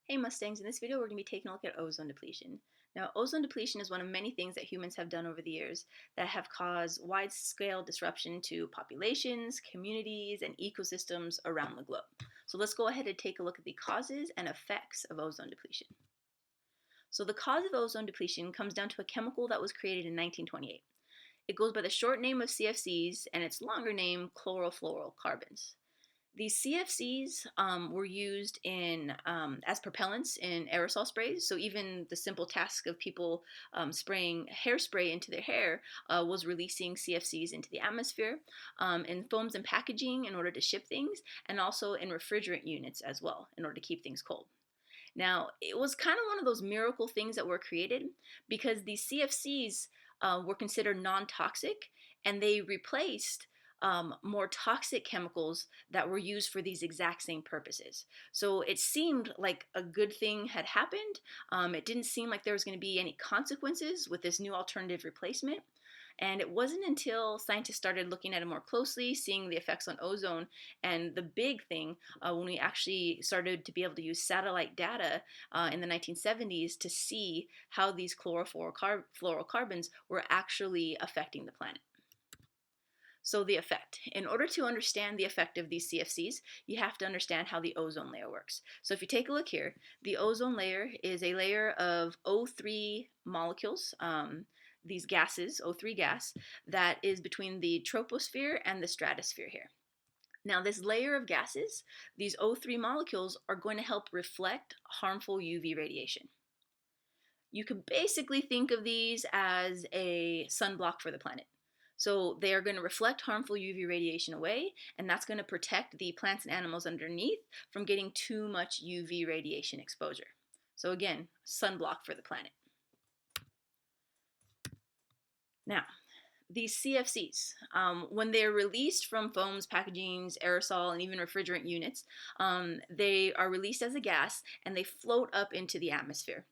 Hey Mustangs, in this video we're going to be taking a look at ozone depletion. Now, ozone depletion is one of many things that humans have done over the years that have caused wide-scale disruption to populations, communities, and ecosystems around the globe. So let's go ahead and take a look at the causes and effects of ozone depletion. So the cause of ozone depletion comes down to a chemical that was created in 1928. It goes by the short name of CFCs and its longer name chlorofluorocarbons. These CFCs were used in as propellants in aerosol sprays. So even the simple task of people spraying hairspray into their hair was releasing CFCs into the atmosphere, in foams and packaging in order to ship things, and also in refrigerant units as well in order to keep things cold. Now, it was kind of one of those miracle things that were created because these CFCs were considered non-toxic, and they replaced more toxic chemicals that were used for these exact same purposes. So it seemed like a good thing had happened. It didn't seem like there was going to be any consequences with this new alternative replacement. And it wasn't until scientists started looking at it more closely, seeing the effects on ozone, and the big thing when we actually started to be able to use satellite data in the 1970s to see how these chlorofluorocarbons were actually affecting the planet. So the effect. In order to understand the effect of these CFCs, you have to understand how the ozone layer works. So if you take a look here, the ozone layer is a layer of O3 molecules, these gases, O3 gas, that is between the troposphere and the stratosphere here. Now, this layer of gases, these O3 molecules, are going to help reflect harmful UV radiation. You could basically think of these as a sunblock for the planet. So they are going to reflect harmful UV radiation away, and that's going to protect the plants and animals underneath from getting too much UV radiation exposure. So again, sunblock for the planet. Now, these CFCs, when they're released from foams, packagings, aerosol, and even refrigerant units, they are released as a gas and they float up into the atmosphere.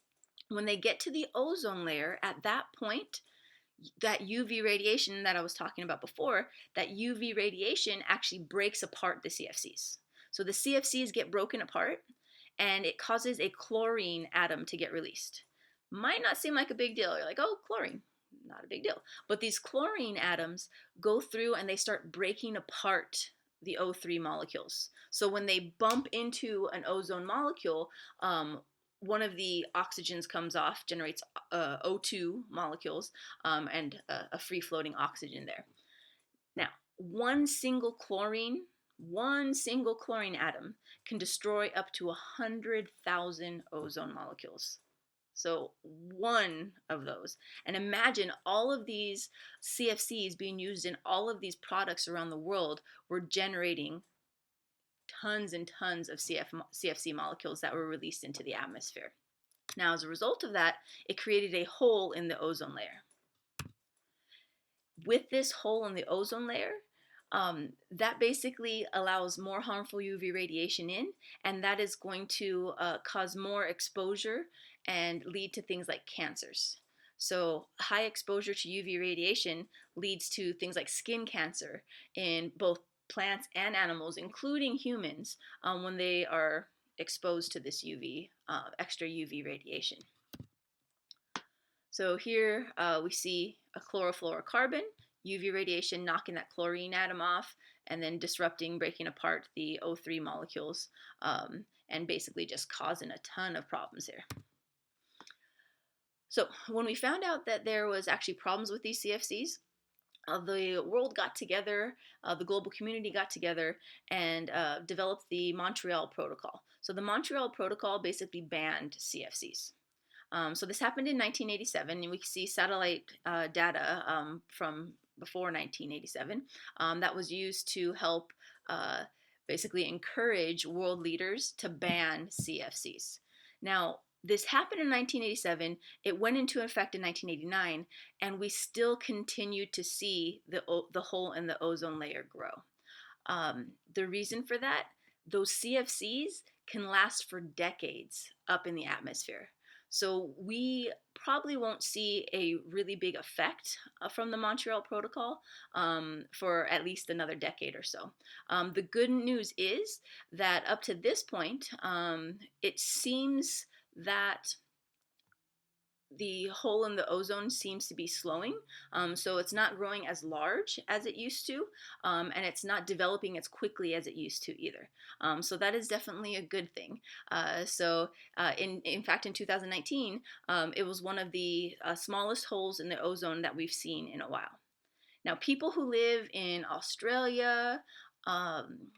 When they get to the ozone layer, at that point, that UV radiation that I was talking about before, that UV radiation actually breaks apart the CFCs. So the CFCs get broken apart and it causes a chlorine atom to get released. Might not seem like a big deal. You're like, oh, chlorine, not a big deal. But these chlorine atoms go through and they start breaking apart the O3 molecules. So when they bump into an ozone molecule, one of the oxygens comes off, generates O2 molecules, and a free-floating oxygen there. Now, one single chlorine atom can destroy up to 100,000 ozone molecules. So one of those. And imagine all of these CFCs being used in all of these products around the world were generating tons and tons of CFC molecules that were released into the atmosphere. Now, as a result of that, it created a hole in the ozone layer. With this hole in the ozone layer, that basically allows more harmful UV radiation in, and that is going to cause more exposure and lead to things like cancers. So high exposure to UV radiation leads to things like skin cancer in both plants and animals, including humans, when they are exposed to this extra UV radiation. So here we see a chlorofluorocarbon, UV radiation knocking that chlorine atom off and then disrupting, breaking apart the O3 molecules, and basically just causing a ton of problems here. So when we found out that there was actually problems with these CFCs, the world got together, the global community got together and developed the Montreal Protocol. So the Montreal Protocol basically banned CFCs. So this happened in 1987, and we can see satellite data from before 1987 that was used to help basically encourage world leaders to ban CFCs. Now, this happened in 1987, it went into effect in 1989, and we still continue to see the hole in the ozone layer grow. The reason for that, those CFCs can last for decades up in the atmosphere. So we probably won't see a really big effect from the Montreal Protocol for at least another decade or so. The good news is that up to this point, it seems that the hole in the ozone seems to be slowing. So it's not growing as large as it used to, and it's not developing as quickly as it used to either. So that is definitely a good thing. In fact, in 2019, it was one of the smallest holes in the ozone that we've seen in a while. Now, people who live in Australia, um,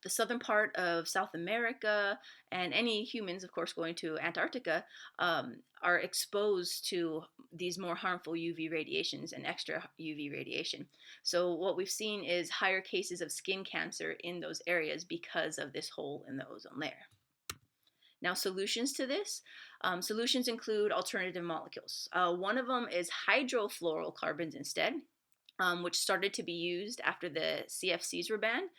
the southern part of South America, and any humans, of course, going to Antarctica, are exposed to these more harmful UV radiations and extra UV radiation. So, what we've seen is higher cases of skin cancer in those areas because of this hole in the ozone layer. Now, solutions to this solutions include alternative molecules. One of them is hydrofluorocarbons instead, which started to be used after the CFCs were banned.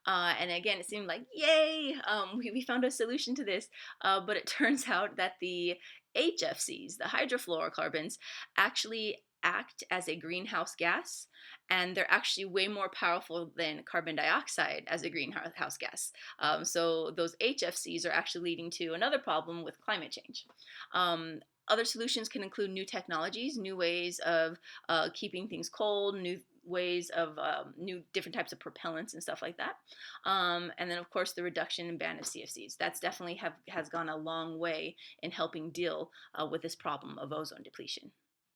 And again, it seemed like, yay, we found a solution to this. But it turns out that the HFCs, the hydrofluorocarbons, actually act as a greenhouse gas, and they're actually way more powerful than carbon dioxide as a greenhouse gas. So those HFCs are actually leading to another problem with climate change. Other solutions can include new technologies, new ways of keeping things cold, new ways of new different types of propellants and stuff like that. And then, of course, the reduction and ban of CFCs. That's definitely has gone a long way in helping deal with this problem of ozone depletion.